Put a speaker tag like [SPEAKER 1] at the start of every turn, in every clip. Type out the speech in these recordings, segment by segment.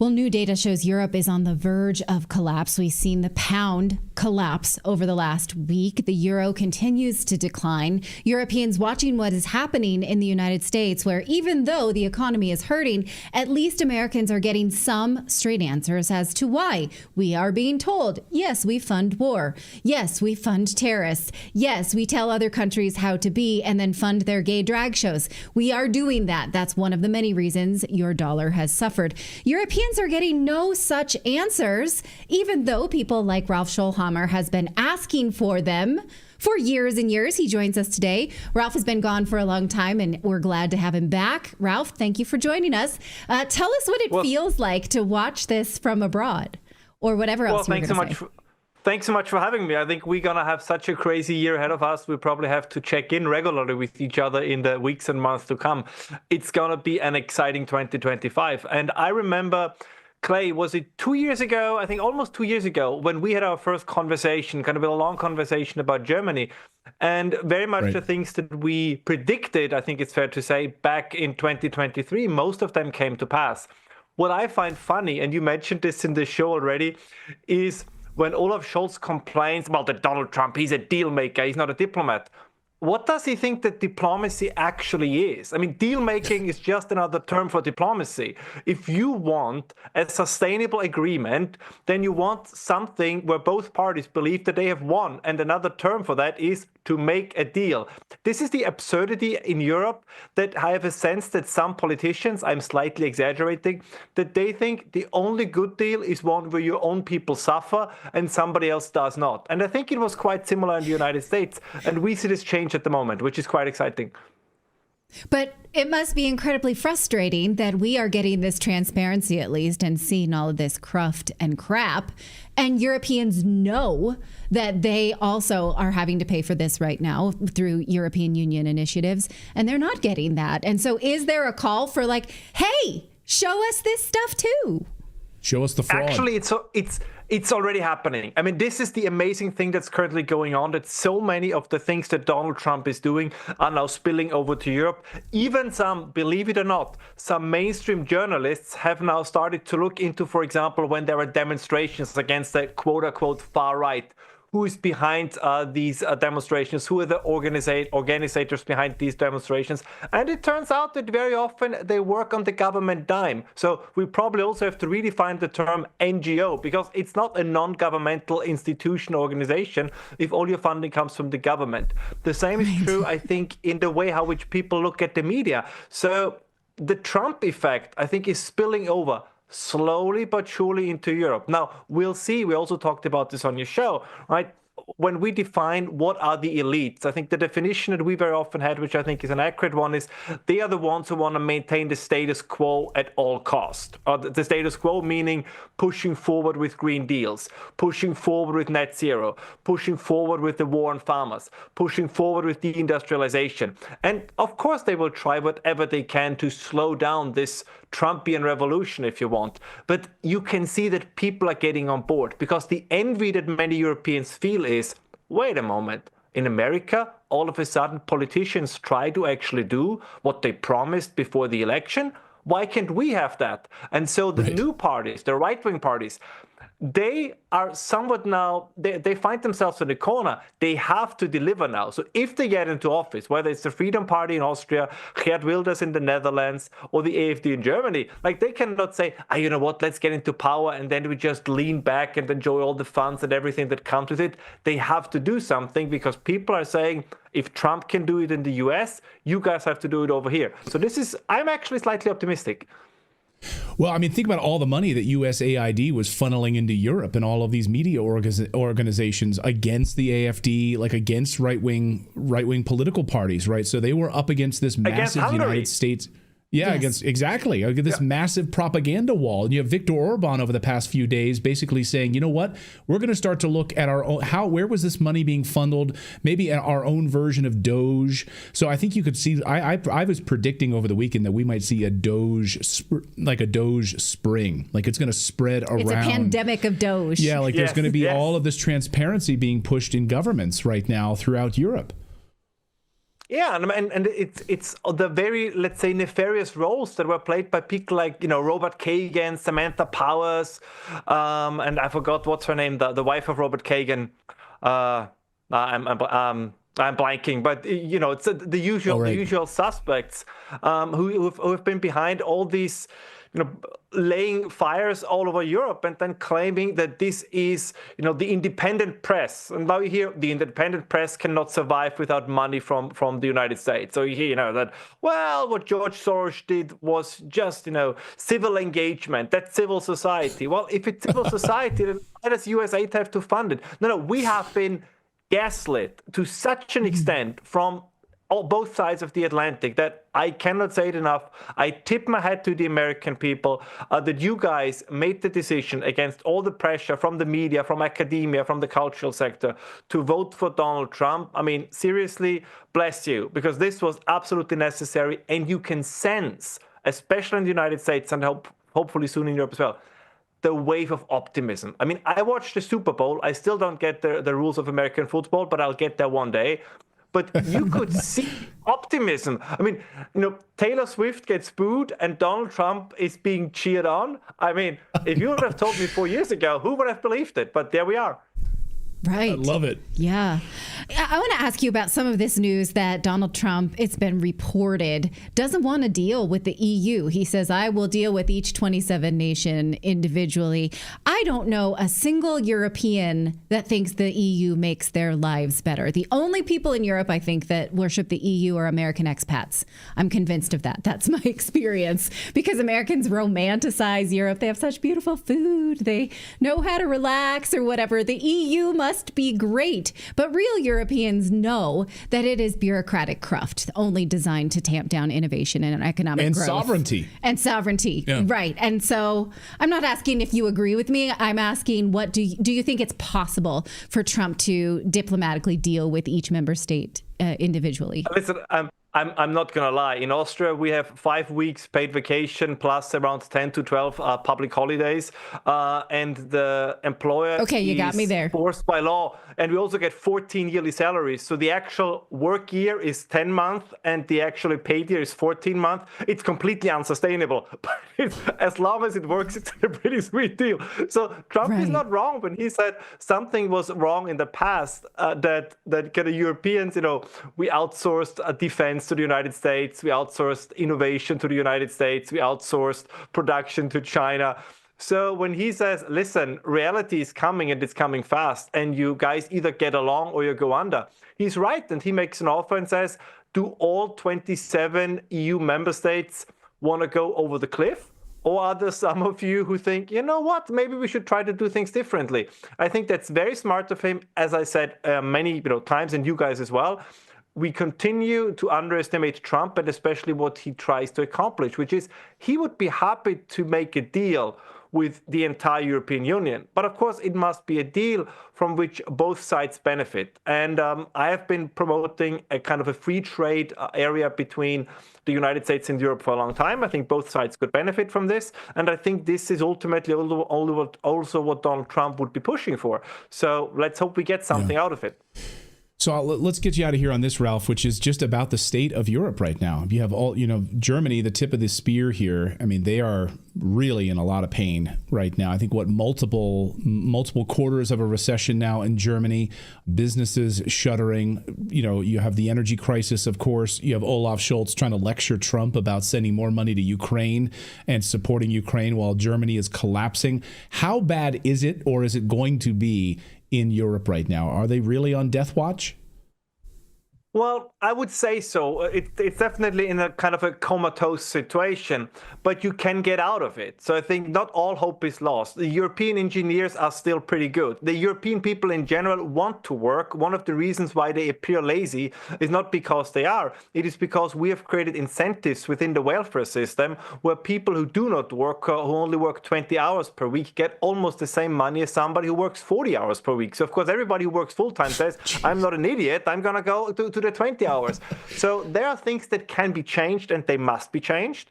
[SPEAKER 1] Well, new data shows Europe is on the verge of collapse. We've seen the pound collapse over the last week. The euro continues to decline. Europeans watching what is happening in the United States, where even though the economy is hurting, at least Americans are getting some straight answers as to why. We are being told, yes, we fund war. Yes, we fund terrorists. Yes, we tell other countries how to be and then fund their gay drag shows. We are doing that. That's one of the many reasons your dollar has suffered. Europeans are getting no such answers, even though people like Ralph Scholhammer has been asking for them for years and years. He joins us today. Ralph has been gone for a long time, and we're glad to have him back. Ralph, thank you for joining us. Tell us what it feels like to watch this from abroad, or whatever else you were going to say.
[SPEAKER 2] Thanks so much for having me. I think we're going to have such a crazy year ahead of us. We probably have to check in regularly with each other in the weeks and months to come. It's going to be an exciting 2025. And I remember, Clay, was it 2 years ago? I think almost 2 years ago, when we had our first conversation, kind of a long conversation about Germany. And very much the things that we predicted, I think it's fair to say, back in 2023, most of them came to pass. What I find funny, and you mentioned this in the show already, is when Olaf Scholz complains about that Donald Trump, he's a deal maker, he's not a diplomat. What does he think that diplomacy actually is? I mean, deal making is just another term for diplomacy. If you want a sustainable agreement, then you want something where both parties believe that they have won. And another term for that is to make a deal. This is the absurdity in Europe that I have a sense that some politicians, I'm slightly exaggerating, that they think the only good deal is one where your own people suffer and somebody else does not. And I think it was quite similar in the United States. And we see this change at the moment, which is quite exciting.
[SPEAKER 1] But it must be incredibly frustrating that we are getting this transparency, at least, and seeing all of this cruft and crap. And Europeans know that they also are having to pay for this right now through European Union initiatives, and they're not getting that. And so is there a call for like, hey, show us this stuff too?
[SPEAKER 3] Show us the fraud.
[SPEAKER 2] Actually, it's already happening. I mean, this is the amazing thing that's currently going on, that so many of the things that Donald Trump is doing are now spilling over to Europe. Even some, believe it or not, some mainstream journalists have now started to look into, for example, when there are demonstrations against the quote-unquote far right. Who is behind these demonstrations? Who are the organizers behind these demonstrations? And it turns out that very often they work on the government dime. So we probably also have to redefine the term NGO, because it's not a non-governmental institution organization if all your funding comes from the government. The same is true, I think, in the way how which people look at the media. So the Trump effect, I think, is spilling over slowly but surely into Europe. Now, we'll see. We also talked about this on your show, right? When we define what are the elites, I think the definition that we very often had, which I think is an accurate one, is they are the ones who want to maintain the status quo at all cost. The status quo meaning pushing forward with green deals, pushing forward with net zero, pushing forward with the war on farmers, pushing forward with deindustrialization. And of course, they will try whatever they can to slow down this Trumpian revolution, if you want. But you can see that people are getting on board, because the envy that many Europeans feel is, wait a moment, in America, all of a sudden politicians try to actually do what they promised before the election. Why can't we have that? And so the new parties, the right-wing parties, they are somewhat now, they find themselves in the corner. They have to deliver now. So if they get into office, whether it's the Freedom Party in Austria, Geert Wilders in the Netherlands, or the AfD in Germany, like they cannot say, you know what, let's get into power and then we just lean back and enjoy all the funds and everything that comes with it. They have to do something, because people are saying, if Trump can do it in the US, you guys have to do it over here. So I'm actually slightly optimistic.
[SPEAKER 3] Well, I mean, think about all the money that USAID was funneling into Europe and all of these media organizations against the AfD, like against right-wing political parties, right? So they were up against this massive United States. Yeah,
[SPEAKER 1] yes.
[SPEAKER 3] Against this massive propaganda wall. And you have Viktor Orban over the past few days basically saying, you know what, we're going to start to look at our own, where was this money being funneled? Maybe our own version of Doge. So I think you could see, I was predicting over the weekend that we might see a Doge spring. Like it's going to spread around.
[SPEAKER 1] It's a pandemic of Doge.
[SPEAKER 3] Yeah, like there's going to be all of this transparency being pushed in governments right now throughout Europe.
[SPEAKER 2] Yeah, and it's the very, let's say, nefarious roles that were played by people like, Robert Kagan, Samantha Powers, and I forgot what's her name, the wife of Robert Kagan. I'm blanking, but it's the usual
[SPEAKER 3] Oh, right.
[SPEAKER 2] the usual suspects who have been behind all these, laying fires all over Europe and then claiming that this is, the independent press. And now you hear the independent press cannot survive without money from the United States. So you hear, that, well, what George Soros did was just, civil engagement. That's civil society. Well, if it's civil society, then why does USA have to fund it? No, we have been gaslit to such an extent from both sides of the Atlantic that I cannot say it enough. I tip my hat to the American people that you guys made the decision against all the pressure from the media, from academia, from the cultural sector to vote for Donald Trump. I mean, seriously, bless you, because this was absolutely necessary. And you can sense, especially in the United States and hopefully soon in Europe as well, the wave of optimism. I mean, I watched the Super Bowl. I still don't get the rules of American football, but I'll get there one day. But you could see optimism. I mean, Taylor Swift gets booed and Donald Trump is being cheered on. I mean, if you would have told me 4 years ago, who would have believed it? But there we are.
[SPEAKER 1] Right.
[SPEAKER 3] I love it.
[SPEAKER 1] Yeah. I want to ask you about some of this news that Donald Trump, it's been reported, doesn't want to deal with the EU. He says, I will deal with each 27 nation individually. I don't know a single European that thinks the EU makes their lives better. The only people in Europe, I think, that worship the EU are American expats. I'm convinced of that. That's my experience, because Americans romanticize Europe. They have such beautiful food. They know how to relax or whatever. The EU must be great. But real Europeans know that it is bureaucratic cruft, only designed to tamp down innovation and economic
[SPEAKER 3] And
[SPEAKER 1] growth.
[SPEAKER 3] sovereignty.
[SPEAKER 1] And sovereignty.
[SPEAKER 3] Yeah.
[SPEAKER 1] Right. And so I'm not asking if you agree with me. I'm asking, what do you think it's possible for Trump to diplomatically deal with each member state individually?
[SPEAKER 2] Listen, I'm not going to lie. In Austria, we have 5 weeks paid vacation plus around 10 to 12 public holidays. And the employer
[SPEAKER 1] You got me there.
[SPEAKER 2] Forced by law. And we also get 14 yearly salaries. So the actual work year is 10 months and the actually paid year is 14 months. It's completely unsustainable. But as long as it works, it's a pretty sweet deal. So Trump is not wrong when he said something was wrong in the past, that kind of Europeans, we outsourced defense to the United States. We outsourced innovation to the United States. We outsourced production to China. So when he says, listen, reality is coming and it's coming fast, and you guys either get along or you go under, he's right. And he makes an offer and says, do all 27 EU member states want to go over the cliff? Or are there some of you who think, you know what, maybe we should try to do things differently? I think that's very smart of him. As I said many times, and you guys as well, we continue to underestimate Trump and especially what he tries to accomplish, which is he would be happy to make a deal with the entire European Union. But of course, it must be a deal from which both sides benefit. And I have been promoting a kind of a free trade area between the United States and Europe for a long time. I think both sides could benefit from this. And I think this is ultimately also what Donald Trump would be pushing for. So let's hope we get something out of it.
[SPEAKER 3] So let's get you out of here on this, Ralph, which is just about the state of Europe right now. You have Germany, the tip of the spear here. I mean, they are really in a lot of pain right now. I think multiple quarters of a recession now in Germany, businesses shuttering. You have the energy crisis, of course. You have Olaf Scholz trying to lecture Trump about sending more money to Ukraine and supporting Ukraine while Germany is collapsing. How bad is it, or is it going to be in Europe right now? Are they really on death watch?
[SPEAKER 2] Well, I would say so. It's definitely in a kind of a comatose situation, but you can get out of it. So I think not all hope is lost. The European engineers are still pretty good. The European people in general want to work. One of the reasons why they appear lazy is not because they are. It is because we have created incentives within the welfare system where people who do not work, who only work 20 hours per week, get almost the same money as somebody who works 40 hours per week. So of course, everybody who works full-time says, I'm not an idiot. I'm going to go to the 20 hours. So there are things that can be changed and they must be changed.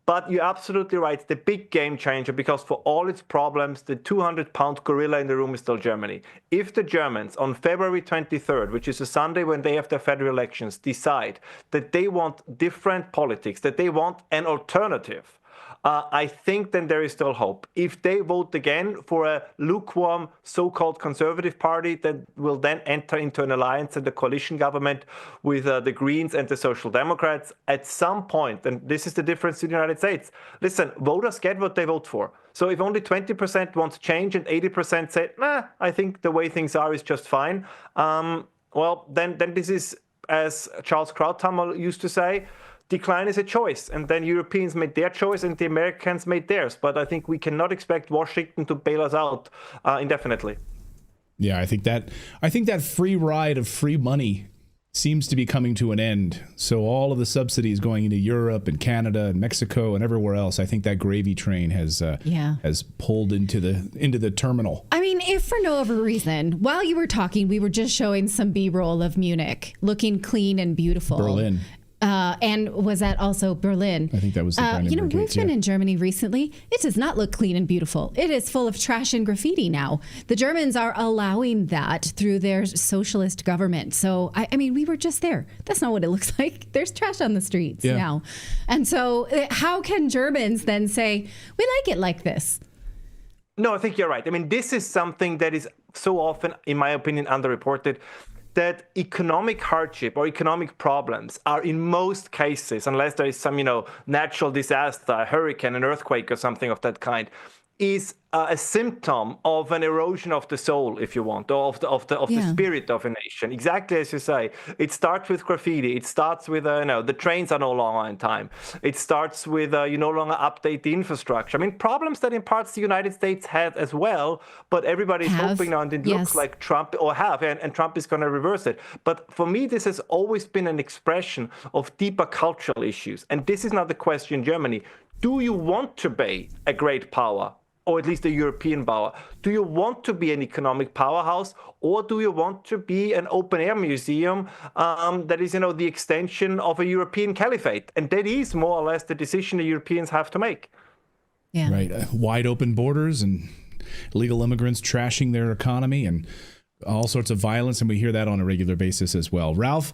[SPEAKER 2] But you're absolutely right. It's the big game changer because for all its problems, the 200-pound gorilla in the room is still Germany. If the Germans on February 23rd, which is a Sunday when they have their federal elections, decide that they want different politics, that they want an alternative, I think then there is still hope. If they vote again for a lukewarm so-called conservative party that will then enter into an alliance and a coalition government with the Greens and the Social Democrats, at some point, and this is the difference in the United States, listen, voters get what they vote for. So if only 20% wants change and 80% say, I think the way things are is just fine, well, then this is, as Charles Krauthammer used to say, decline is a choice, and then Europeans made their choice and the Americans made theirs. But I think we cannot expect Washington to bail us out indefinitely.
[SPEAKER 3] Yeah, I think that free ride of free money seems to be coming to an end. So all of the subsidies going into Europe and Canada and Mexico and everywhere else, I think that gravy train has pulled into the terminal.
[SPEAKER 1] I mean, if for no other reason, while you were talking, we were just showing some B-roll of Munich looking clean and beautiful.
[SPEAKER 3] Berlin.
[SPEAKER 1] And was that also Berlin?
[SPEAKER 3] I think that was the Brandenburg
[SPEAKER 1] we've been in Germany recently. It does not look clean and beautiful. It is full of trash and graffiti now. The Germans are allowing that through their socialist government. So, I mean, we were just there. That's not what it looks like. There's trash on the streets now. And so how can Germans then say, we like it like this?
[SPEAKER 2] No, I think you're right. I mean, this is something that is so often, in my opinion, underreported. That economic hardship or economic problems are in most cases, unless there is some, natural disaster, a hurricane, an earthquake or something of that kind, is a symptom of an erosion of the soul, if you want, or of the spirit of a nation. Exactly as you say. It starts with graffiti. It starts with, the trains are no longer on time. It starts with you no longer update the infrastructure. I mean, problems that in parts the United States had as well, but everybody's hoping now, and it looks like Trump, and Trump is going to reverse it. But for me, this has always been an expression of deeper cultural issues. And this is now the question in Germany. Do you want to be a great power? Or at least a European power? Do you want to be an economic powerhouse, or do you want to be an open-air museum that is, the extension of a European caliphate? And that is more or less the decision the Europeans have to make.
[SPEAKER 3] Yeah. Right. Wide open borders and illegal immigrants trashing their economy and all sorts of violence, and we hear that on a regular basis as well. Ralph,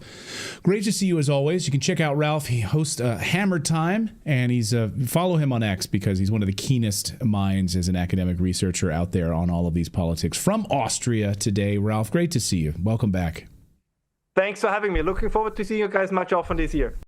[SPEAKER 3] great to see you as always. You can check out Ralph. He hosts Hammer Time, and he's follow him on X because he's one of the keenest minds as an academic researcher out there on all of these politics. From Austria today, Ralph, great to see you. Welcome back.
[SPEAKER 2] Thanks for having me. Looking forward to seeing you guys much often this year.